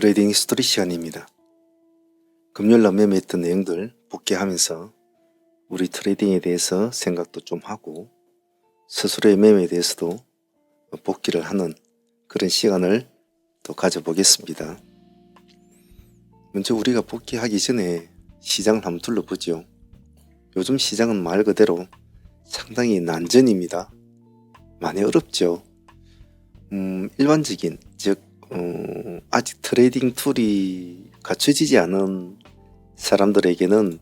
트레이딩 스토리 시간입니다. 금요일날 매매했던 내용들 복귀하면서 우리 트레이딩에 대해서 생각도 좀 하고 스스로의 매매에 대해서도 복귀를 하는 그런 시간을 또 가져보겠습니다. 먼저 우리가 복귀하기 전에 시장을 한번 둘러보죠. 요즘 시장은 말 그대로 상당히 난전입니다. 많이 어렵죠. 일반적인 즉 아직 트레이딩 툴이 갖춰지지 않은 사람들에게는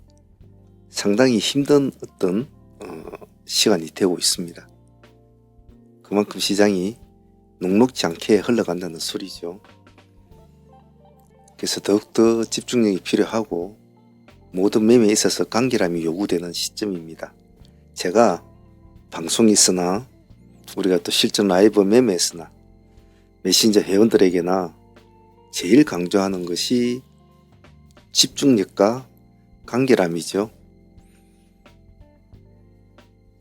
상당히 힘든 어떤 시간이 되고 있습니다. 그만큼 시장이 녹록지 않게 흘러간다는 소리죠. 그래서 더욱더 집중력이 필요하고 모든 매매에 있어서 간결함이 요구되는 시점입니다. 제가 방송에 있으나 우리가 또 실전 라이브 매매에서나 메신저 회원들에게나 제일 강조하는 것이 집중력과 간결함이죠.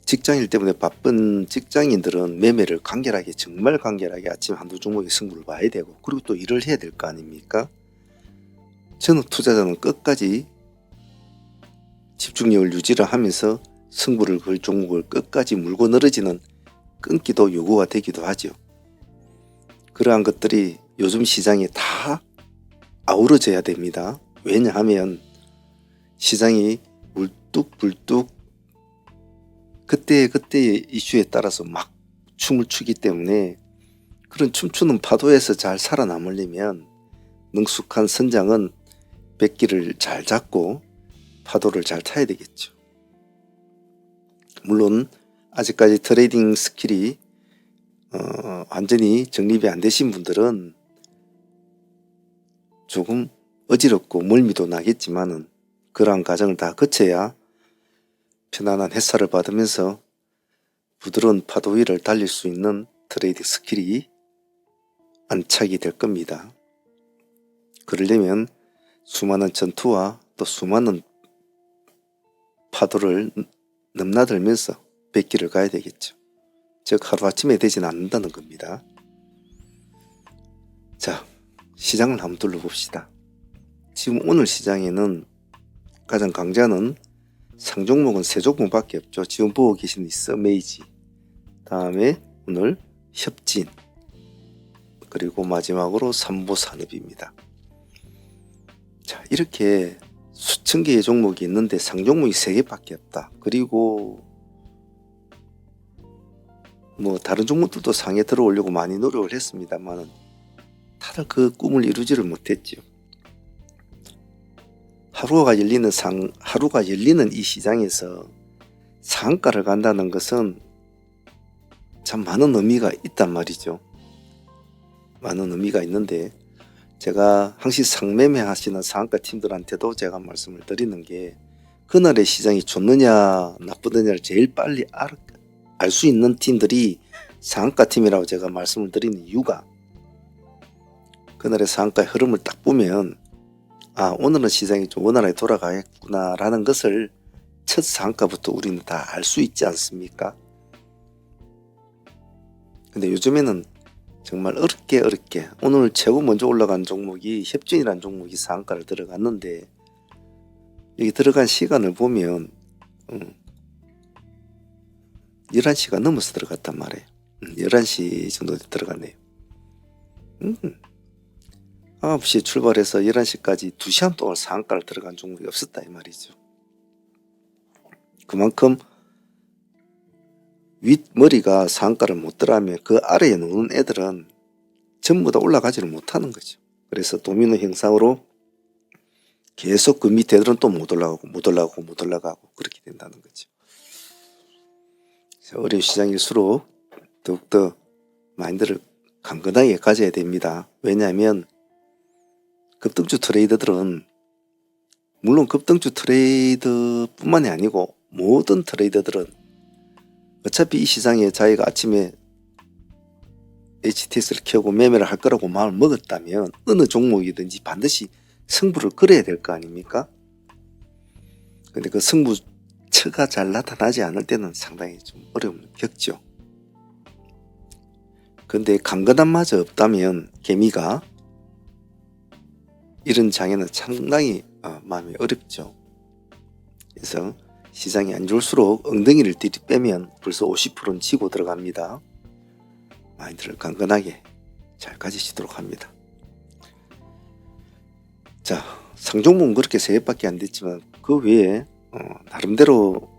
직장일 때문에 바쁜 직장인들은 매매를 정말 간결하게 아침 한두 종목의 승부를 봐야 되고 그리고 또 일을 해야 될 거 아닙니까? 저는 투자자는 끝까지 집중력을 유지를 하면서 승부를 걸 종목을 끝까지 물고 늘어지는 끊기도 요구가 되기도 하죠. 그러한 것들이 요즘 시장에 다 아우러져야 됩니다. 왜냐하면 시장이 울뚝불뚝 그때의 이슈에 따라서 막 춤을 추기 때문에 그런 춤추는 파도에서 잘 살아남으려면 능숙한 선장은 백기를 잘 잡고 파도를 잘 타야 되겠죠. 물론 아직까지 트레이딩 스킬이 완전히 정립이 안 되신 분들은 조금 어지럽고 멀미도 나겠지만은 그러한 과정을 다 거쳐야 편안한 햇살을 받으면서 부드러운 파도 위를 달릴 수 있는 트레이딩 스킬이 안착이 될 겁니다. 그러려면 수많은 전투와 또 수많은 파도를 넘나들면서 백기를 가야 되겠죠. 즉 하루아침에 되지는 않는다는 겁니다. 자, 시장을 한번 둘러봅시다. 지금 오늘 시장에는 가장 강자는 상종목은 세 종목밖에 없죠. 지금 보고 계신 있어 메이지, 다음에 오늘 협진, 그리고 마지막으로 삼보산업입니다. 자, 이렇게 수천 개의 종목이 있는데 상종목이 3개밖에 없다. 그리고 뭐 다른 종목들도 상에 들어오려고 많이 노력을 했습니다만 다들 그 꿈을 이루지를 못했죠. 하루가 열리는 이 시장에서 상한가를 간다는 것은 참 많은 의미가 있단 말이죠. 많은 의미가 있는데 제가 항시 상매매 하시는 상한가 팀들한테도 제가 말씀을 드리는 게 그날의 시장이 좋느냐 나쁘느냐를 제일 빨리 알 수 있는 팀들이 상한가 팀이라고 제가 말씀을 드리는 이유가 그날의 상한가의 흐름을 딱 보면 오늘은 시장이 좀 원활하게 돌아가겠구나 라는 것을 첫 상한가부터 우리는 다 알 수 있지 않습니까? 근데 요즘에는 정말 어렵게 오늘 최고 먼저 올라간 종목이 협진이라는 종목이 상한가를 들어갔는데 여기 들어간 시간을 보면 11시가 넘어서 들어갔단 말이에요. 11시 정도 들어갔네요. 9시에 출발해서 11시까지 2시간 동안 상한가를 들어간 종목이 없었다 이 말이죠. 그만큼 윗머리가 상한가를 못 들어가면 그 아래에 노는 애들은 전부 다 올라가지를 못하는 거죠. 그래서 도미노 형상으로 계속 그 밑에 애들은 또 못 올라가고 그렇게 된다는 거죠. 어려운 시장일수록 더욱더 마인드를 강건하게 가져야 됩니다. 왜냐하면 급등주 트레이더들은 물론 급등주 트레이더뿐만이 아니고 모든 트레이더들은 어차피 이 시장에 자기가 아침에 HTS를 켜고 매매를 할 거라고 마음을 먹었다면 어느 종목이든지 반드시 승부를 걸어야 될 거 아닙니까? 근데 그 승부처가 잘 나타나지 않을 때는 상당히 좀 어려움을 겪죠. 근데 강건함마저 없다면 개미가 이런 장에는 상당히 마음이 어렵죠. 그래서 시장이 안 좋을수록 엉덩이를 들이빼면 벌써 50%는 지고 들어갑니다. 마인드를 강건하게 잘 가지시도록 합니다. 자, 상종목은 그렇게 3개밖에 안 됐지만 그 외에 나름대로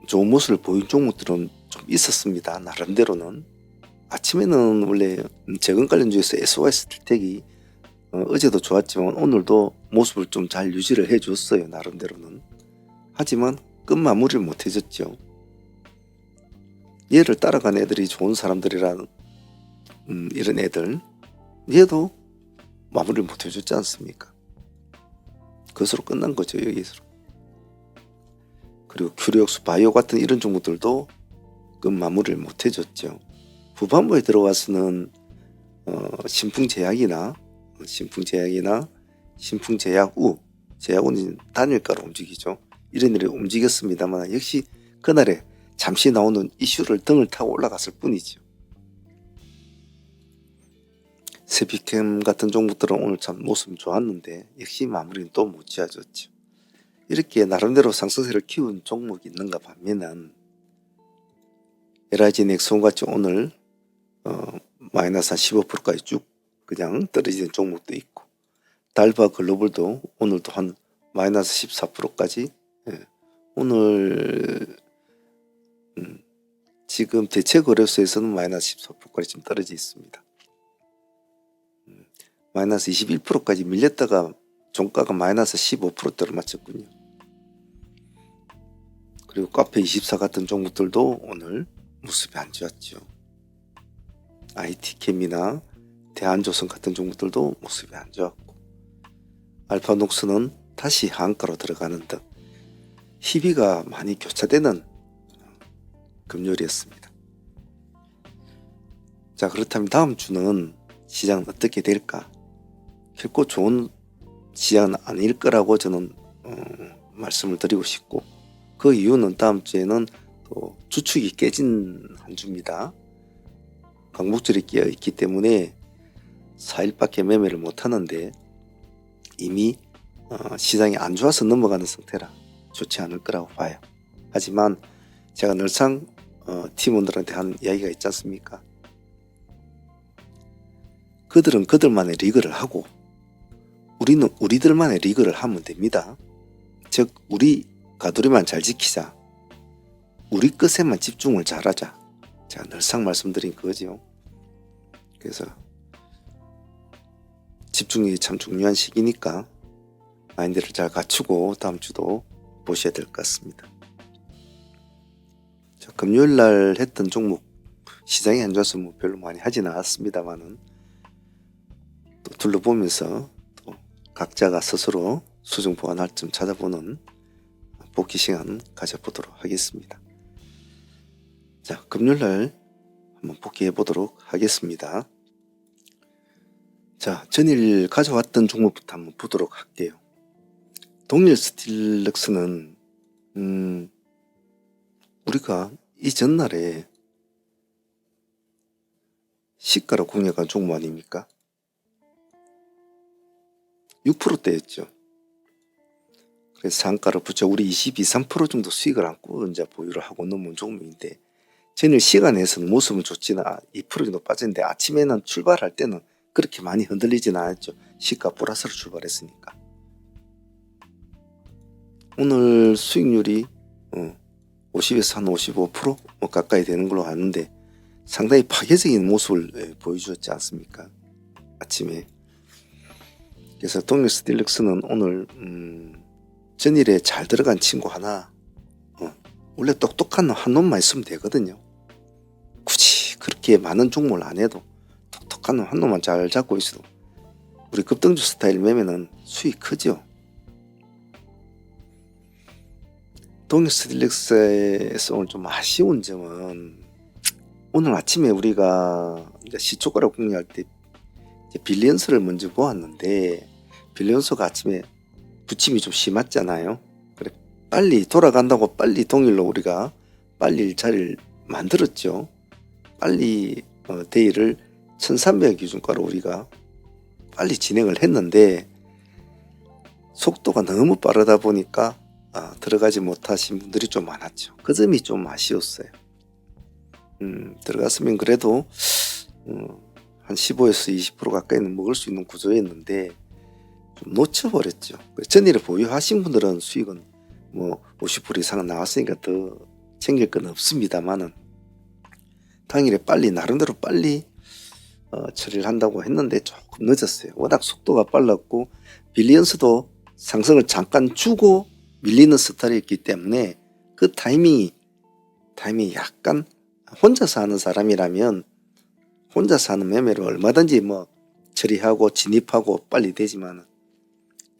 좋은 모습을 보인 종목들은 좀 있었습니다. 나름대로는. 아침에는 원래 재건 관련주에서 SOS 딜텍이 어제도 좋았지만 오늘도 모습을 좀 잘 유지를 해줬어요. 나름대로는. 하지만 끝 마무리를 못 해줬죠. 얘를 따라간 애들이 좋은 사람들이라는 이런 애들, 얘도 마무리를 못 해줬지 않습니까? 그것으로 끝난 거죠. 여기서. 그리고 큐리옥스 바이오 같은 이런 종목들도 끝 마무리를 못 해줬죠. 후반부에 들어와서는 신풍제약이나 신풍제약우, 제약우는 단일가로 움직이죠. 이런 일이 움직였습니다만 역시 그날에 잠시 나오는 이슈를 등을 타고 올라갔을 뿐이죠. 세비캠 같은 종목들은 오늘 참 모습이 좋았는데 역시 마무리는 또 못 지어졌죠. 이렇게 나름대로 상승세를 키운 종목이 있는가 반면은 LIG 넥슨같이 오늘 마이너스 한 15%까지 쭉 그냥 떨어지는 종목도 있고, 달바 글로벌도 오늘도 한 마이너스 14%까지 오늘 지금 대체 거래소에서는 마이너스 14%까지 지금 떨어져 있습니다. 마이너스 21%까지 밀렸다가 종가가 마이너스 15%대로 맞췄군요. 그리고 카페24 같은 종목들도 오늘 모습이 안 좋았죠. IT캠이나 대한조선 같은 종목들도 모습이 안 좋았고, 알파녹스는 다시 하한가로 들어가는 등 희비가 많이 교차되는 금요일이었습니다. 자, 그렇다면 다음 주는 시장은 어떻게 될까? 결코 좋은 시장은 아닐 거라고 저는 말씀을 드리고 싶고, 그 이유는 다음 주에는 또 주축이 깨진 한 주입니다. 강북절이 끼어 있기 때문에 4일밖에 매매를 못 하는데 이미 시장이 안 좋아서 넘어가는 상태라 좋지 않을 거라고 봐요. 하지만 제가 늘상 팀원들한테 한 이야기가 있지 않습니까? 그들은 그들만의 리그를 하고 우리는 우리들만의 리그를 하면 됩니다. 즉 우리 가두리만 잘 지키자. 우리 것에만 집중을 잘하자. 제가 늘상 말씀드린 그거죠. 그래서 집중력이 참 중요한 시기니까 마인드를 잘 갖추고 다음 주도 보셔야 될 것 같습니다. 자, 금요일 날 했던 종목 시장이 안 좋아서 뭐 별로 많이 하진 않았습니다만은 또 둘러보면서 또 각자가 스스로 수정 보완할 점 찾아보는 복귀 시간 가져보도록 하겠습니다. 자, 금요일 날 한번 복귀해 보도록 하겠습니다. 자, 전일 가져왔던 종목부터 한번 보도록 할게요. 동일 스틸렉스는 우리가 이 전날에 시가로 공략한 종목 아닙니까? 6%대였죠. 그래서 상가를 붙여 우리 22, 3% 정도 수익을 안고 이제 보유를 하고 넘어온 종목인데, 전일 시간에서는 모습은 좋지는 2% 정도 빠졌는데 아침에는 출발할 때는 그렇게 많이 흔들리지는 않았죠. 시가 보라스로 출발했으니까. 오늘 수익률이 50에서 한 55% 가까이 되는 걸로 아는데 상당히 파괴적인 모습을 보여주었지 않습니까? 아침에. 그래서 동일 스틸렉스는 오늘 전일에 잘 들어간 친구 하나, 원래 똑똑한 한 놈만 있으면 되거든요. 굳이 그렇게 많은 종목을 안 해도 똑똑한 한 놈만 잘 잡고 있어도 우리 급등주 스타일 매매는 수익 크죠. 동일 스틸렉스에서 오늘 좀 아쉬운 점은 오늘 아침에 우리가 이제 시초가를 공략할 때 빌리언스를 먼저 보았는데 빌리언스가 아침에 부침이 좀 심했잖아요. 그래 빨리 돌아간다고 빨리 동일로 우리가 빨리 자리를 만들었죠. 빨리 데이를 1300 기준가로 우리가 빨리 진행을 했는데 속도가 너무 빠르다 보니까 들어가지 못하신 분들이 좀 많았죠. 그 점이 좀 아쉬웠어요. 들어갔으면 그래도 한 15에서 20% 가까이는 먹을 수 있는 구조였는데 좀 놓쳐버렸죠. 전일에 보유하신 분들은 수익은 뭐 50% 이상은 나왔으니까 더 챙길 건 없습니다만은 당일에 빨리 나름대로 빨리 처리를 한다고 했는데 조금 늦었어요. 워낙 속도가 빨랐고 빌리언스도 상승을 잠깐 주고 밀리는 스타일이었기 때문에 그 타이밍이 약간 혼자서 하는 사람이라면 혼자서 하는 매매를 얼마든지 뭐 처리하고 진입하고 빨리 되지만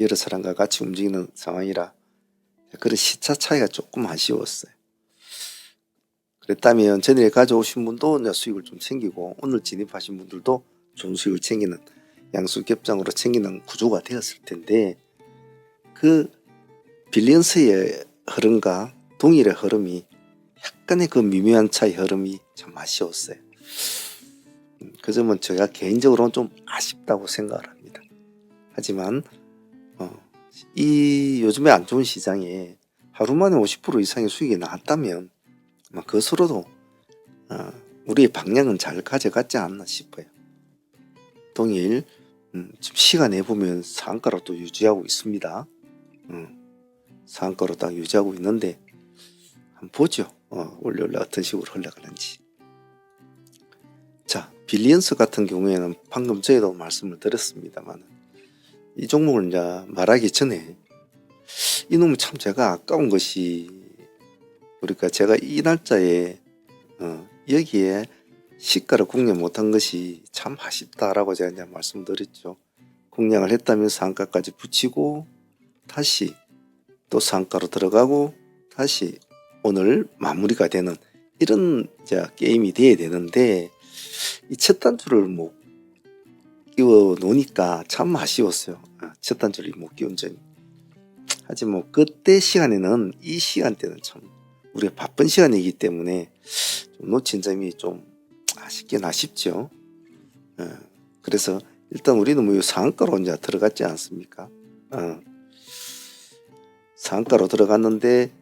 여러 사람과 같이 움직이는 상황이라 그런 시차 차이가 조금 아쉬웠어요. 그랬다면 전일에 가져오신 분도 이제 수익을 좀 챙기고 오늘 진입하신 분들도 좋은 수익을 챙기는 양수 겹장으로 챙기는 구조가 되었을 텐데 그 빌리언스의 흐름과 동일의 흐름이 약간의 그 미묘한 차이 흐름이 참 아쉬웠어요. 그 점은 제가 개인적으로는 좀 아쉽다고 생각을 합니다. 하지만 이 요즘에 안 좋은 시장에 하루 만에 50% 이상의 수익이 나왔다면 그것으로도 우리의 방향은 잘 가져갔지 않나 싶어요. 동일 지금 시간에 보면 상한가로 또 유지하고 있습니다. 상한가로 딱 유지하고 있는데 한번 보죠. 올려 어떤 식으로 흘러가는지. 자, 빌리언스 같은 경우에는 방금 저희도 말씀을 드렸습니다만 이 종목을 이제 말하기 전에 이놈은 참 제가 아까운 것이 그러니까 제가 이 날짜에 여기에 시가를 공략 못한 것이 참 아쉽다라고 제가 이제 말씀드렸죠. 공략을 했다면 상가까지 붙이고 다시 또 상가로 들어가고 다시 오늘 마무리가 되는 이런 게임이 돼야 되는데 이 첫 단추를 못 끼워 놓으니까 참 아쉬웠어요. 첫 단추를 못 끼운 점이. 하지만 뭐 그때 시간에는 이 시간대는 참 우리가 바쁜 시간이기 때문에 좀 놓친 점이 좀 아쉽긴 아쉽죠. 그래서 일단 우리는 뭐 상한가로 이제 들어갔지 않습니까? 상한가로 들어갔는데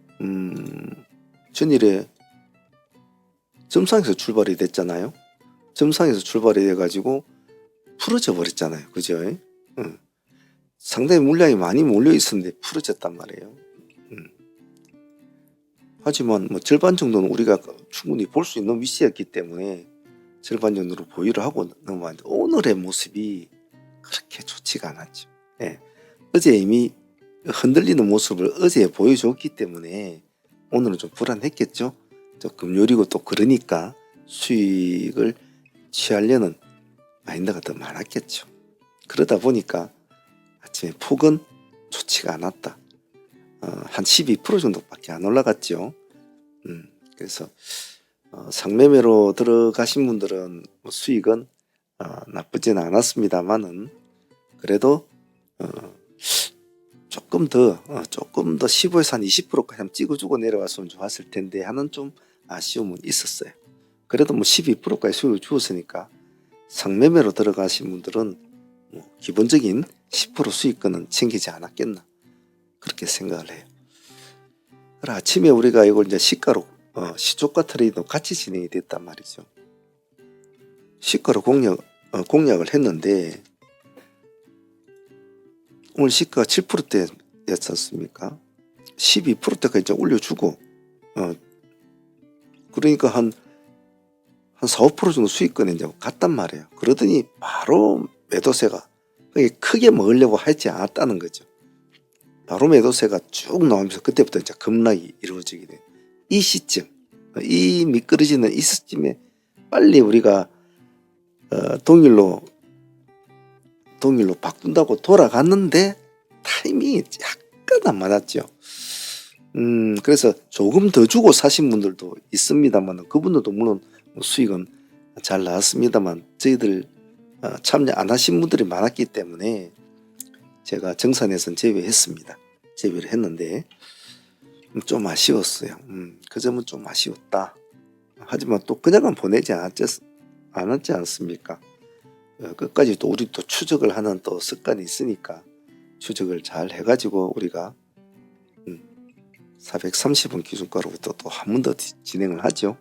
전일에 점상에서 출발이 됐잖아요. 점상에서 출발이 돼가지고 풀어져 버렸잖아요. 그죠? 상당히 물량이 많이 몰려 있었는데 풀어졌단 말이에요. 하지만 뭐 절반 정도는 우리가 충분히 볼 수 있는 위치였기 때문에 절반 정도로 보유를 하고 넘어왔는데 오늘의 모습이 그렇게 좋지가 않았죠. 어제 이미 흔들리는 모습을 어제 보여줬기 때문에 오늘은 좀 불안했겠죠. 또 금요일이고 또 그러니까 수익을 취하려는 마인드가 더 많았겠죠. 그러다 보니까 아침에 폭은 좋지가 않았다. 한 12% 정도밖에 안 올라갔죠. 그래서 상매매로 들어가신 분들은 수익은 나쁘진 않았습니다만은 그래도 조금 더 15에서 한 20%까지 한번 찍어주고 내려왔으면 좋았을 텐데 하는 좀 아쉬움은 있었어요. 그래도 뭐 12%까지 수익을 주었으니까 상매매로 들어가신 분들은 뭐 기본적인 10% 수익권은 챙기지 않았겠나 그렇게 생각을 해요. 그래 아침에 우리가 이걸 이제 시가로 시초가 트레이드도 같이 진행이 됐단 말이죠. 시가로 공략을 했는데 오늘 시가가 7%대였지 않습니까? 12%대까지 이제 올려주고 그러니까 한 4, 5% 정도 수익권에 이제 갔단 말이에요. 그러더니 바로 매도세가 크게 먹으려고 하지 않았다는 거죠. 바로 매도세가 쭉 나오면서 그때부터 이제 급락이 이루어지게 돼요. 이 시점, 이 미끄러지는 이 시점에 빨리 우리가 동일로 바꾼다고 돌아갔는데 타이밍이 약간 안 맞았죠. 그래서 조금 더 주고 사신 분들도 있습니다만 그분들도 물론 수익은 잘 나왔습니다만 저희들 참여 안 하신 분들이 많았기 때문에 제가 정산에선 제외했습니다. 제외를 했는데 좀 아쉬웠어요. 그 점은 좀 아쉬웠다. 하지만 또 그냥은 보내지 않았지 않습니까? 끝까지 또 우리 또 추적을 하는 또 습관이 있으니까 추적을 잘 해가지고 우리가 430원 기준가로부터 또 한 번 더 진행을 하죠.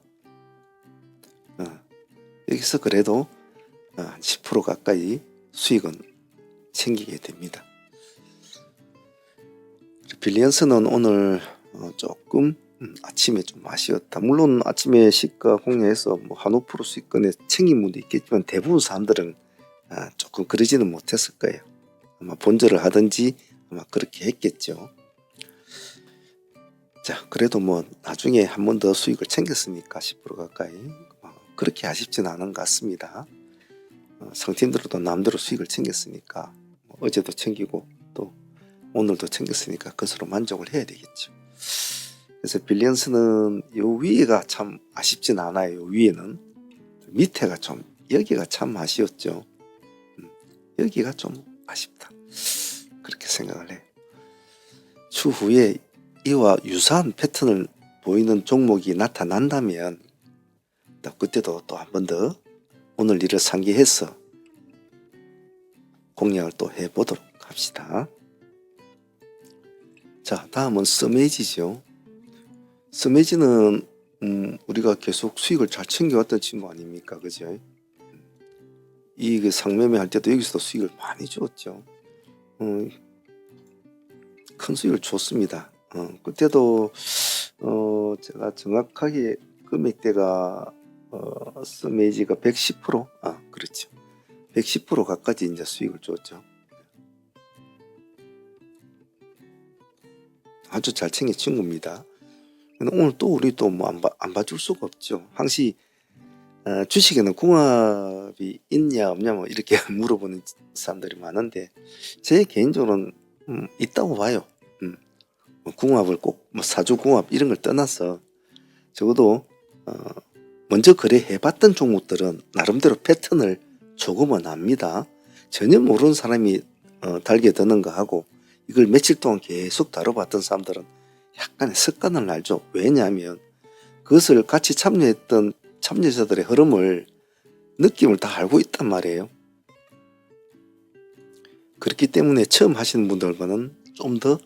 여기서 그래도 한 10% 가까이 수익은 챙기게 됩니다. 빌리언스는 오늘 조금 아침에 좀 아쉬웠다. 물론 아침에 시가 공략해서 뭐 한 5% 수익권에 챙긴 분도 있겠지만 대부분 사람들은 조금 그러지는 못했을 거예요. 아마 본절을 하든지 아마 그렇게 했겠죠. 자, 그래도 뭐 나중에 한 번 더 수익을 챙겼으니까 10% 가까이 그렇게 아쉽지는 않은 것 같습니다. 상팀들도 남대로 수익을 챙겼으니까 어제도 챙기고 또 오늘도 챙겼으니까 그것으로 만족을 해야 되겠죠. 그래서 빌리언스는 요 위에가 참 아쉽진 않아요. 요 위에는 밑에가 좀 여기가 참 아쉬웠죠. 여기가 좀 아쉽다. 그렇게 생각을 해요. 추후에 이와 유사한 패턴을 보이는 종목이 나타난다면 그때도 또 한 번 더 오늘 일을 상기해서 공략을 또 해보도록 합시다. 자, 다음은 스메지죠. 스메지는 우리가 계속 수익을 잘 챙겨왔던 친구 아닙니까? 그죠? 이 상매매 할 때도 여기서도 수익을 많이 줬죠. 큰 수익을 줬습니다. 그때도 제가 정확하게 금액대가 스메지가 110%? 그렇죠. 110% 가까이 이제 수익을 줬죠. 아주 잘 챙긴 친구입니다. 오늘 또 우리 또 뭐 안 봐줄 수가 없죠. 항시 주식에는 궁합이 있냐 없냐 뭐 이렇게 물어보는 사람들이 많은데 제 개인적으로는 있다고 봐요. 궁합을 꼭 뭐 사주 궁합 이런 걸 떠나서 적어도 먼저 거래해봤던 종목들은 나름대로 패턴을 조금은 압니다. 전혀 모르는 사람이 달게 드는 거 하고 이걸 며칠 동안 계속 다뤄봤던 사람들은 약간의 습관을 알죠. 왜냐하면 그것을 같이 참여했던 참여자들의 흐름을 느낌을 다 알고 있단 말이에요. 그렇기 때문에 처음 하시는 분들과는 좀 더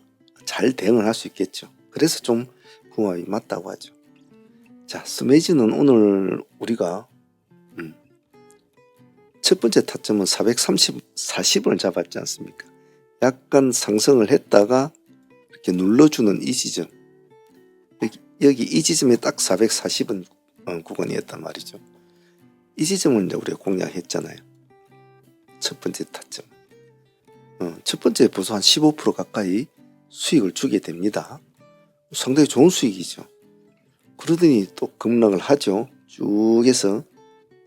잘 대응을 할 수 있겠죠. 그래서 좀 궁합이 맞다고 하죠. 자, 스메지는 오늘 우리가 첫 번째 타점은 440원을 잡았지 않습니까? 약간 상승을 했다가 이렇게 눌러주는 이 지점, 여기 이 지점에 딱 440원 구간이었단 말이죠. 이 지점을 이제 우리가 공략했잖아요. 첫 번째 타점. 첫 번째 벌써 한 15% 가까이 수익을 주게 됩니다. 상당히 좋은 수익이죠. 그러더니 또 급락을 하죠. 쭉 해서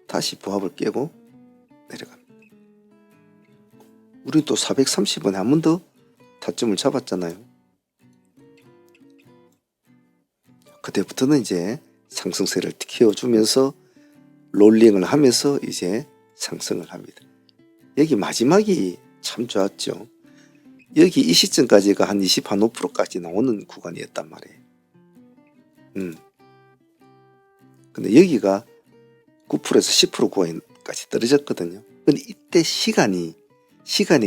다시 보합을 깨고 내려갑니다. 우리는 또 430원에 한 번 더 타점을 잡았잖아요. 그때부터는 이제 상승세를 키워주면서 롤링을 하면서 이제 상승을 합니다. 여기 마지막이 참 좋았죠. 여기 이 시점까지가 한 25%까지 나오는 구간이었단 말이에요. 근데 여기가 9%에서 10% 구간까지 떨어졌거든요. 근데 이때 시간이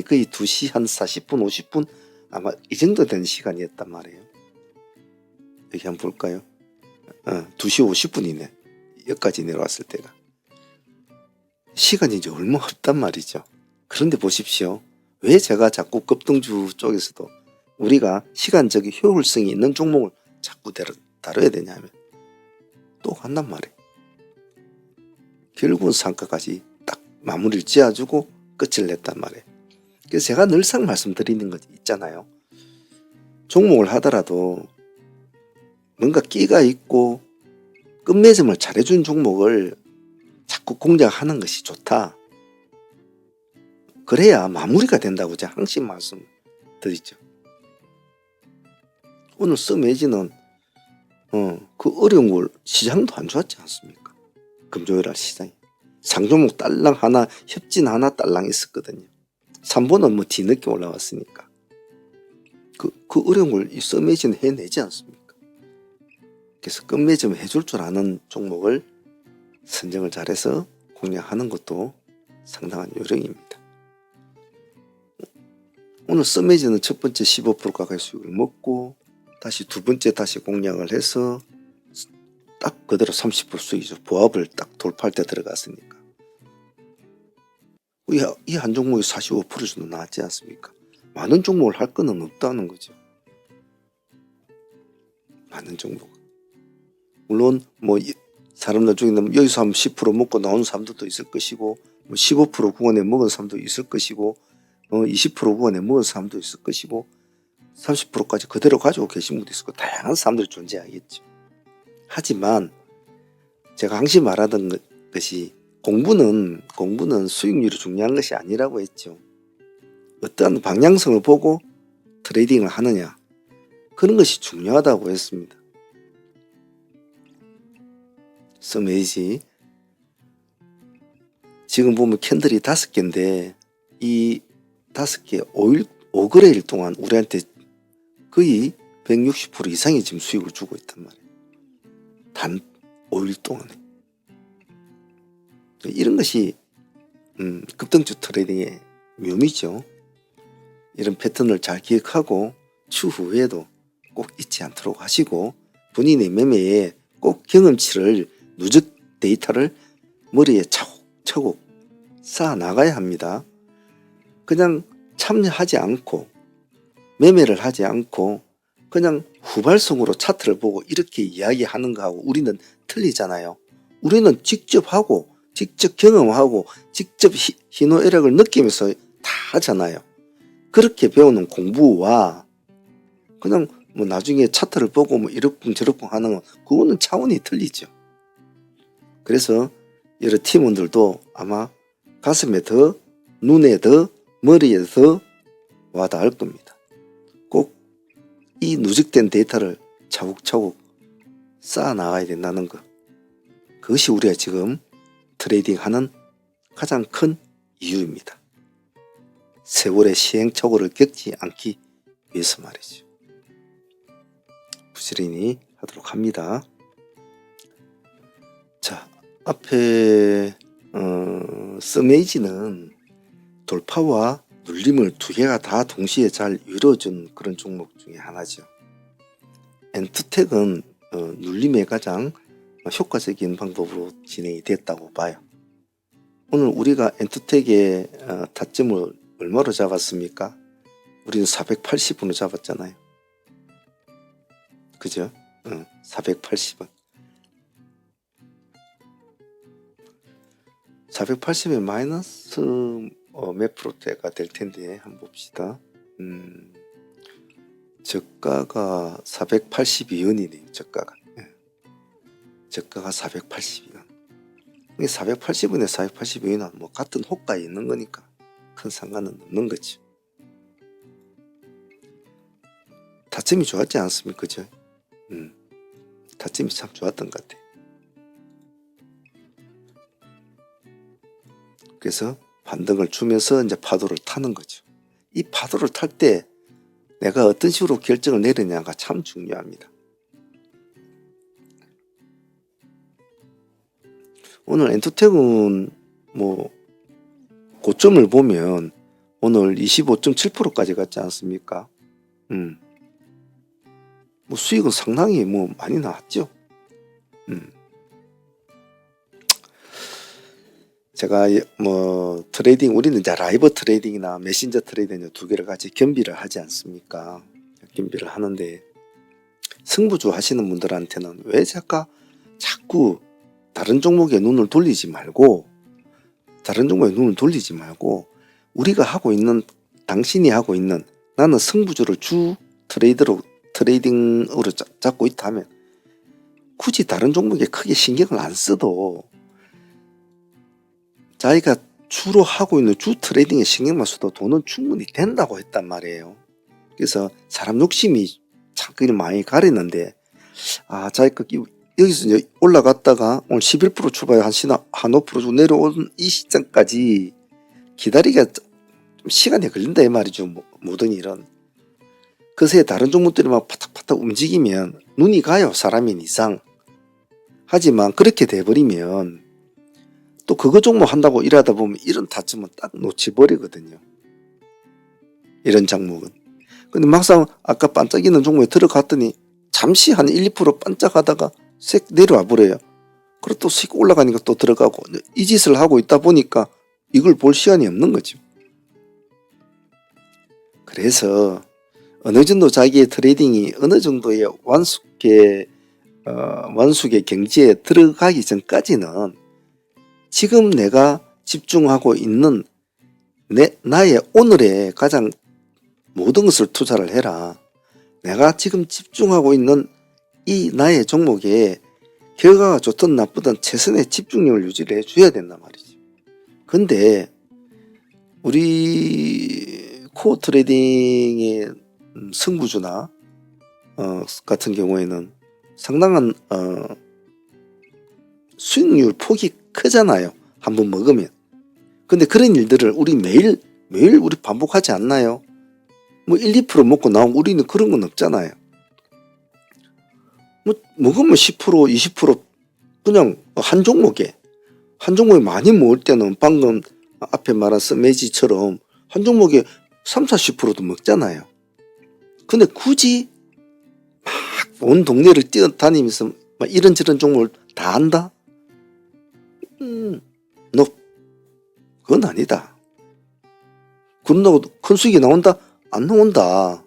거의 2시 한 40분, 50분 아마 이 정도 되는 시간이었단 말이에요. 여기 한번 볼까요? 2시 50분이네. 여기까지 내려왔을 때가. 시간이 이제 얼마 없단 말이죠. 그런데 보십시오. 왜 제가 자꾸 급등주 쪽에서도 우리가 시간적인 효율성이 있는 종목을 자꾸 다뤄야 되냐면 또 간단 말이에요. 결국은 상가까지 딱 마무리를 지어주고 끝을 냈단 말이에요. 그래서 제가 늘상 말씀드리는 것 있잖아요. 종목을 하더라도 뭔가 끼가 있고 끝매점을 잘해준 종목을 자꾸 공략하는 것이 좋다. 그래야 마무리가 된다고 제가 항상 말씀드리죠. 오늘 스메지는 그 어려운 걸 시장도 안 좋았지 않습니까? 금요일날 시장이 상종목 딸랑 하나 협진 하나 딸랑 있었거든요. 3번은 뭐 뒤늦게 올라왔으니까 그 어려운 걸 이 스메지는 해내지 않습니까? 그래서 끝매점 해줄 줄 아는 종목을 선정을 잘해서 공략하는 것도 상당한 요령입니다. 오늘 써매지는 첫 번째 15% 가까이 수익을 먹고 다시 두 번째 다시 공략을 해서 딱 그대로 30% 수익이죠. 보합을 딱 돌파할 때 들어갔으니까. 이 한 종목이 45% 정도 나왔지 않습니까? 많은 종목을 할 거는 없다는 거죠. 많은 종목. 물론 뭐 사람들 중에는 여기서 하면 10% 먹고 나오는 사람들도 있을 것이고, 뭐 15% 구간에 먹은 사람도 있을 것이고, 20% 구간에 먹은 사람도 있을 것이고, 30%까지 그대로 가지고 계신 분도 있을 거고, 다양한 사람들이 존재하겠죠. 하지만 제가 항상 말하던 것이 공부는 수익률이 중요한 것이 아니라고 했죠. 어떠한 방향성을 보고 트레이딩을 하느냐, 그런 것이 중요하다고 했습니다. 써매지 지금 보면 캔들이 5개인데 이 5개 5거래일 동안 우리한테 거의 160% 이상의 지금 수익을 주고 있단 말이에요. 단 5일 동안에. 이런 것이 급등주 트레이딩의 묘미죠. 이런 패턴을 잘 기억하고 추후에도 꼭 잊지 않도록 하시고, 본인의 매매에 꼭 경험치를, 누적 데이터를 머리에 차곡차곡 쌓아 나가야 합니다. 그냥 참여하지 않고 매매를 하지 않고 그냥 후발성으로 차트를 보고 이렇게 이야기하는 거하고 우리는 틀리잖아요. 우리는 직접 하고 직접 경험하고 직접 희노애락을 느끼면서 다 하잖아요. 그렇게 배우는 공부와 그냥 뭐 나중에 차트를 보고 뭐 이렇쿵 저렇쿵 하는 거, 그거는 차원이 틀리죠. 그래서 여러 팀원들도 아마 가슴에 더, 눈에 더, 머리에 더 와닿을 겁니다. 꼭 이 누적된 데이터를 차곡차곡 쌓아 나가야 된다는 것. 그것이 우리가 지금 트레이딩하는 가장 큰 이유입니다. 세월의 시행착오를 겪지 않기 위해서 말이죠. 부지런히 하도록 합니다. 자, 앞에 써매지는 돌파와 눌림을 두 개가 다 동시에 잘 이루어준 그런 종목 중에 하나죠. 엔투텍은 눌림의 가장 효과적인 방법으로 진행이 됐다고 봐요. 오늘 우리가 엔투텍의 타점을 얼마로 잡았습니까? 우리는 480원으로 잡았잖아요. 그죠? 480원. 480에 마이너스 몇 프로대가 될 텐데 한번 봅시다. 저가가 482원이네요. 저가가. 저가가 482원. 480원에 482원은 뭐 같은 호가에 있는 거니까 큰 상관은 없는 거죠. 타점이 좋았지 않습니까? 그죠? 타점이 참 좋았던 것 같아요. 그래서 반등을 주면서 이제 파도를 타는 거죠. 이 파도를 탈 때 내가 어떤 식으로 결정을 내리냐가 참 중요합니다. 오늘 엔투텍은 뭐 고점을 보면 오늘 25.7%까지 갔지 않습니까? 뭐 수익은 상당히 뭐 많이 나왔죠. 제가 뭐 트레이딩, 우리는 이제 라이브 트레이딩이나 메신저 트레이딩 두 개를 같이 겸비를 하지 않습니까? 겸비를 하는데 승부주 하시는 분들한테는 왜 자꾸 다른 종목에 눈을 돌리지 말고 우리가 하고 있는, 당신이 하고 있는, 나는 승부주를 주 트레이딩으로 잡고 있다면 굳이 다른 종목에 크게 신경을 안 써도 자기가 주로 하고 있는 주 트레이딩에 신경만 써도 돈은 충분히 된다고 했단 말이에요. 그래서 사람 욕심이 참 많이 가리는데, 자기가 여기서 이제 올라갔다가 오늘 11% 출발 한 5% 주고 내려온 이 시점까지 기다리기가 좀 시간이 걸린다 이 말이죠. 모든 일은. 그새 다른 종목들이 막 파닥파닥 움직이면 눈이 가요. 사람인 이상. 하지만 그렇게 돼버리면 또 그거 종목 한다고 일하다 보면 이런 타점은 딱 놓쳐버리거든요. 이런 종목은. 근데 막상 아까 반짝이는 종목에 들어갔더니 잠시 한 1, 2% 반짝하다가 색 내려와 버려요. 그리고 또 씩 올라가니까 또 들어가고, 이 짓을 하고 있다 보니까 이걸 볼 시간이 없는 거죠. 그래서 어느 정도 자기의 트레이딩이 어느 정도의 완숙의 경지에 들어가기 전까지는 지금 내가 집중하고 있는 나의 오늘에 가장 모든 것을 투자를 해라. 내가 지금 집중하고 있는 이 나의 종목에 결과가 좋든 나쁘든 최선의 집중력을 유지를 해줘야 된단 말이죠. 근데 우리 코어 트레이딩의 승부주나 같은 경우에는 상당한 수익률 폭이 크잖아요. 한번 먹으면. 근데 그런 일들을 우리 매일 우리 반복하지 않나요? 뭐 1, 2% 먹고 나오고 우리는 그런 건 없잖아요. 뭐 먹으면 10%, 20% 그냥 한 종목에 많이 먹을 때는 방금 앞에 말한 매지처럼 한 종목에 3, 40%도 먹잖아요. 근데 굳이 막 온 동네를 뛰어다니면서 막 이런저런 종목을 다 한다? 너 그건 아니다. 그런다고 큰 수익이 나온다? 안 나온다.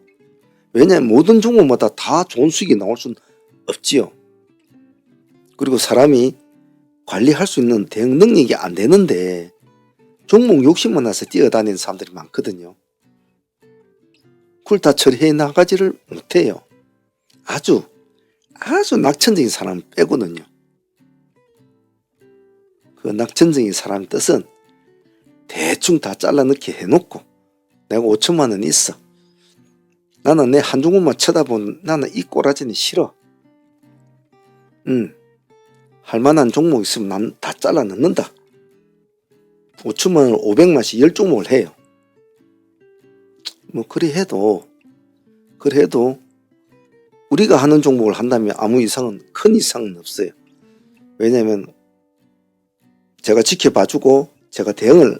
왜냐하면 모든 종목마다 다 좋은 수익이 나올 수는 없지요. 그리고 사람이 관리할 수 있는 대응 능력이 안 되는데 종목 욕심만 나서 뛰어다니는 사람들이 많거든요. 그걸 다 처리해 나가지를 못해요. 아주 낙천적인 사람 빼고는요. 그 낙천적인 사람의 뜻은 대충 다 잘라넣기 해놓고 내가 5천만 원 있어. 나는 내 한 종목만 쳐다본 나는 이 꼬라지는 싫어. 할만한 종목 있으면 난 다 잘라 넣는다. 5천만 원 500만씩 10종목을 해요. 뭐 그래도 우리가 하는 종목을 한다면 아무 이상은 큰 이상은 없어요. 왜냐하면 제가 지켜봐주고 제가 대응을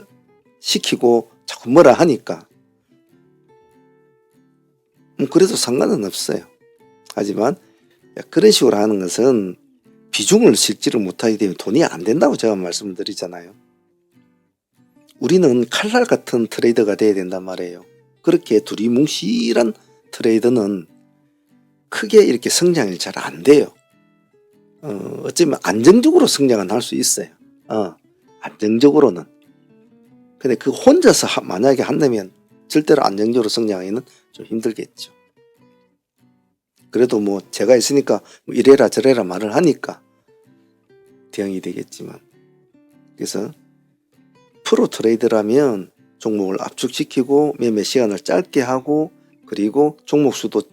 시키고 자꾸 뭐라 하니까 그래도 상관은 없어요. 하지만 그런 식으로 하는 것은 비중을 실지를 못하게 되면 돈이 안 된다고 제가 말씀을 드리잖아요. 우리는 칼날 같은 트레이더가 돼야 된단 말이에요. 그렇게 두리뭉실한 트레이더는 크게 이렇게 성장이 잘 안 돼요. 어쩌면 안정적으로 성장은 할 수 있어요. 안정적으로는. 근데 그 혼자서 만약에 한다면 절대로 안정적으로 성장하기는 좀 힘들겠죠. 그래도 뭐 제가 있으니까 뭐 이래라 저래라 말을 하니까 대응이 되겠지만, 그래서 프로 트레이더라면 종목을 압축시키고 매매 시간을 짧게 하고 그리고 종목 수도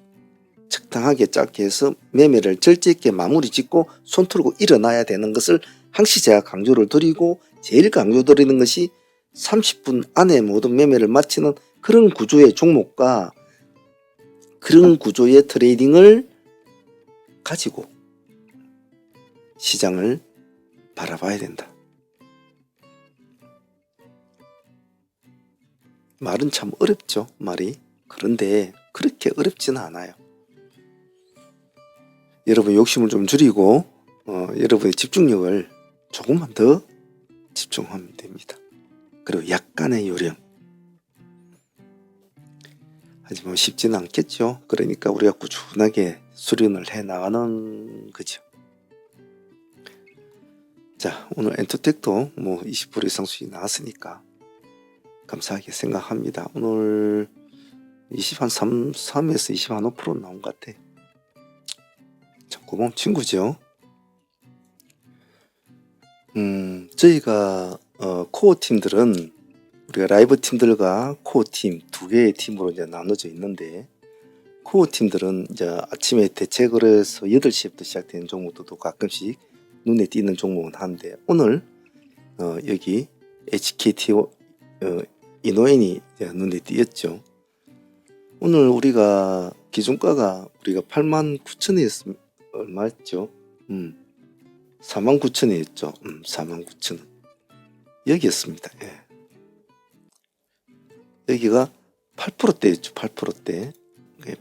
적당하게 짧게 해서 매매를 절제 있게 마무리 짓고 손 틀고 일어나야 되는 것을 항시 제가 강조를 드리고, 제일 강조드리는 것이 30분 안에 모든 매매를 마치는 그런 구조의 종목과 그런 구조의 트레이딩을 가지고 시장을 바라봐야 된다. 말은 참 어렵죠, 말이. 그런데 그렇게 어렵지는 않아요. 여러분 욕심을 좀 줄이고 여러분의 집중력을 조금만 더 집중하면 됩니다. 그리고 약간의 요령. 하지만 쉽지는 않겠죠. 그러니까 우리가 꾸준하게 수련을 해 나가는 거죠. 자, 오늘 엔터텍도 뭐 20% 이상 수익 나왔으니까 감사하게 생각합니다. 오늘 3에서 25% 나온 것 같아. 참 고마운 친구죠. 저희가 코어 팀들은 우리가 라이브 팀들과 코어 팀 두 개의 팀으로 이제 나눠져 있는데, 코어 팀들은 이제 아침에 대책을 해서 8시부터 시작되는 종목들도 가끔씩 눈에 띄는 종목은 한데, 오늘 여기 HKT 이노엔이 눈에 띄었죠. 오늘 우리가 기준가가 우리가 89,000원이었으면 얼마였죠? 49,000원이었죠. 49,000원 여기였습니다. 예. 여기가 8%대였죠. 8%대.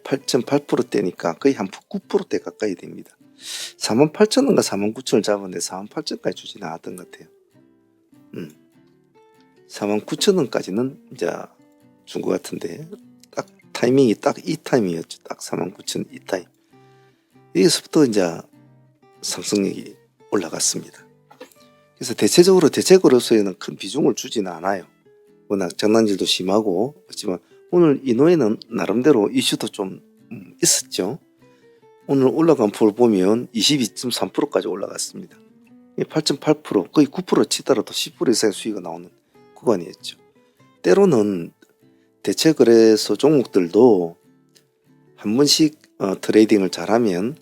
8.8%대니까 거의 한 9%대 가까이 됩니다. 48,000원과 49,000원을 잡았는데 48,000원까지 주지 않았던 것 같아요. 49,000원까지는 이제 준 것 같은데 딱 타이밍이 딱 이 타이밍이었죠. 딱 49,000원 이 타임. 여기서부터 이제 상승력이 올라갔습니다. 그래서 대체적으로 대체거래소에는 큰 비중을 주지는 않아요. 워낙 장난질도 심하고 그렇지만 오늘 이노에는 나름대로 이슈도 좀 있었죠. 오늘 올라간 폭을 보면 22.3%까지 올라갔습니다. 8.8% 거의 9% 치더라도 10% 이상의 수익이 나오는 구간이었죠. 때로는 대체거래소 종목들도 한 번씩 트레이딩을 잘하면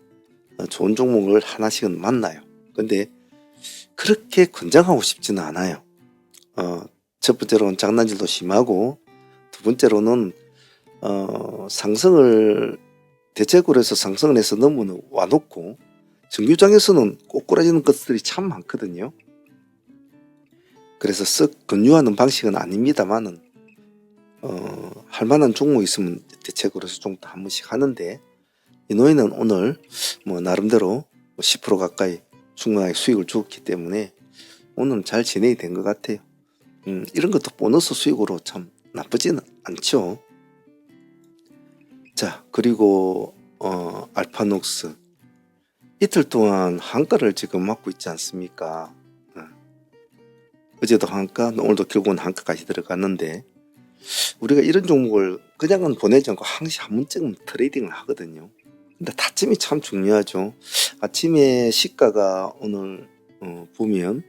좋은 종목을 하나씩은 만나요. 근데 그렇게 권장하고 싶지는 않아요. 첫 번째로는 장난질도 심하고 두 번째로는 상승을 대체거래에서 상승을 해서 너무 와놓고 정규장에서는 꼬꾸라지는 것들이 참 많거든요. 그래서 쓱 권유하는 방식은 아닙니다만은 할만한 종목 있으면 대체거래소 종목도 한 번씩 하는데 이노에는 오늘 뭐 나름대로 10% 가까이 충분하게 수익을 줬기 때문에 오늘 잘 진행이 된 것 같아요. 이런 것도 보너스 수익으로 참 나쁘지는 않죠. 자, 그리고 알파녹스 이틀 동안 한가를 지금 맞고 있지 않습니까? 어제도 한가, 오늘도 결국은 한가까지 들어갔는데 우리가 이런 종목을 그냥은 보내지 않고 항시 한 번쯤 트레이딩을 하거든요. 근데 타점이 참 중요하죠. 아침에 시가가 오늘 보면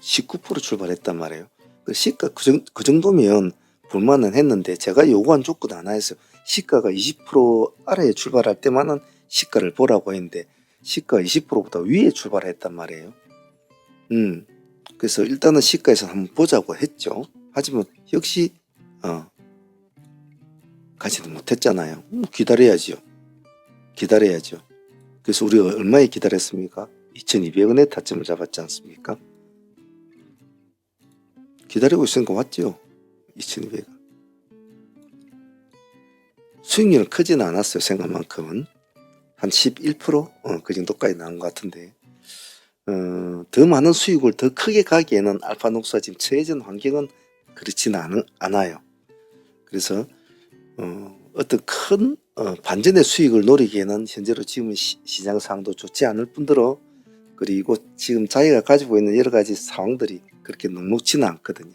19% 출발했단 말이에요. 그 시가 그 정도면 볼만은 했는데 제가 요구한 조건 하나에서 시가가 20% 아래에 출발할 때만은 시가를 보라고 했는데 시가가 20%보다 위에 출발했단 말이에요. 그래서 일단은 시가에서 한번 보자고 했죠. 하지만 역시 가지는 못했잖아요. 기다려야죠. 그래서 우리가 얼마에 기다렸습니까? 2,200원에 타점을 잡았지 않습니까? 기다리고 있으니까 왔죠. 2,200원. 수익률은 크지는 않았어요. 생각만큼은. 한 11%? 그 정도까지 나온 것 같은데 더 많은 수익을 더 크게 가기에는 알파녹스가 지금 처해진 환경은 그렇지는 않아요. 그래서 어떤 큰 반전의 수익을 노리기에는 현재로 지금 시장 상황도 좋지 않을 뿐더러 그리고 지금 자기가 가지고 있는 여러 가지 상황들이 그렇게 녹록지는 않거든요.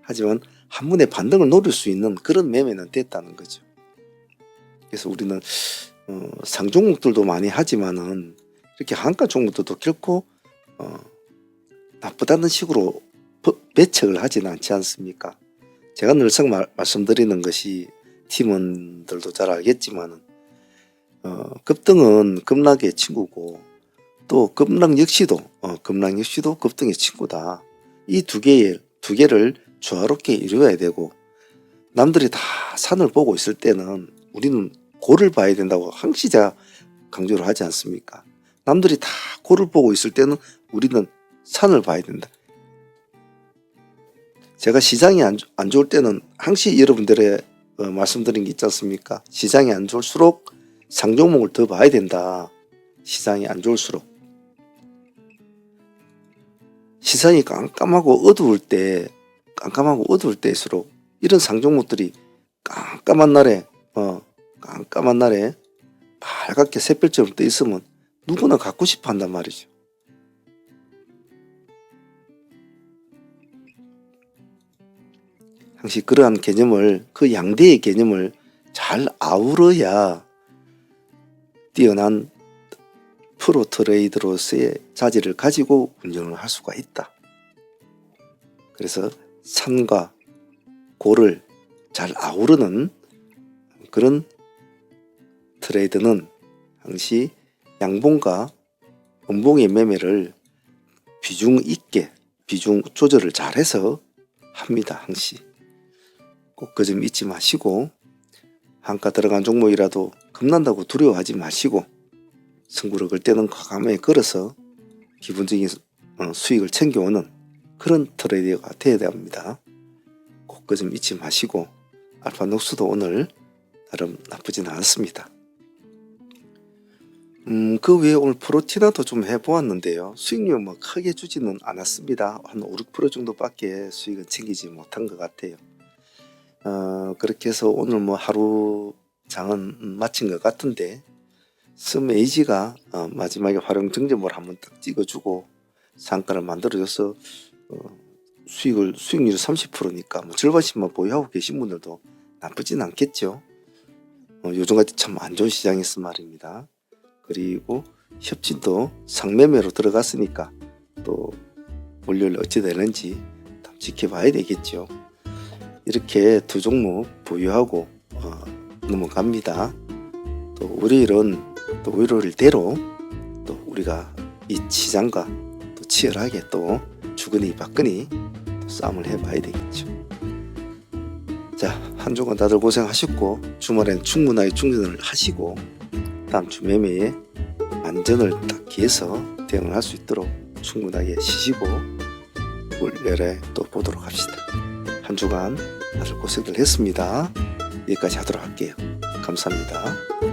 하지만 한 번에 반등을 노릴 수 있는 그런 매매는 됐다는 거죠. 그래서 우리는 상종목들도 많이 하지만은 이렇게 한가 종목들도 결코 나쁘다는 식으로 배척을 하지는 않지 않습니까? 제가 늘상 말씀드리는 것이 팀원들도 잘 알겠지만은 급등은 급락의 친구고 또 급락 역시도 급등의 친구다. 이 두 개를 조화롭게 이루어야 되고 남들이 다 산을 보고 있을 때는 우리는 고를 봐야 된다고 항시 제가 강조를 하지 않습니까? 남들이 다 고를 보고 있을 때는 우리는 산을 봐야 된다. 제가 시장이 안 좋을 때는 항시 여러분들의 말씀드린 게 있지 않습니까? 시장이 안 좋을수록 상종목을 더 봐야 된다. 시장이 안 좋을수록. 시장이 깜깜하고 어두울 때일수록 이런 상종목들이 깜깜한 날에 빨갛게 샛별처럼 떠 있으면 누구나 갖고 싶어 한단 말이죠. 항시 그러한 개념을 그 양대의 개념을 잘 아우러야 뛰어난 프로 트레이더로서의 자질을 가지고 운영을 할 수가 있다. 그래서 산과 고를 잘 아우르는 그런 트레이드는 항시 양봉과 음봉의 매매를 비중 조절을 잘해서 합니다. 항시 꼭 그 점 잊지 마시고 한가 들어간 종목이라도 겁난다고 두려워하지 마시고 승부를 걸 때는 과감하게 걸어서 기본적인 수익을 챙겨오는 그런 트레이더가 되어야 합니다. 꼭 그 점 잊지 마시고 알파녹스도 오늘 나름 나쁘진 않았습니다. 그 외에 오늘 프로티나도 좀 해보았는데요. 수익률 뭐 크게 주지는 않았습니다. 한 5, 6% 정도밖에 수익은 챙기지 못한 것 같아요. 그렇게 해서 오늘 뭐 하루 장은 마친 것 같은데, 스메이지가 마지막에 활용 정점을 한번 딱 찍어주고 상가를 만들어줘서 수익률 30%니까 뭐 절반씩만 보유하고 계신 분들도 나쁘진 않겠죠. 요즘같이 참 안 좋은 시장에서 말입니다. 그리고 협진도 상매매로 들어갔으니까 또 월요일 어찌 되는지 지켜봐야 되겠죠. 이렇게 두 종목 보유하고 넘어갑니다. 또 월요일은 또 월요일대로 또 우리가 이 시장과 또 치열하게 또 주거니 받거니 또 싸움을 해봐야 되겠죠. 자, 한 주간 다들 고생하셨고 주말엔 충분하게 충전을 하시고 다음 주 매매에 안전을 딱 기해서 대응을 할 수 있도록 충분하게 쉬시고 월요일에 또 보도록 합시다. 한 주간 다들 고생들 했습니다. 여기까지 하도록 할게요. 감사합니다.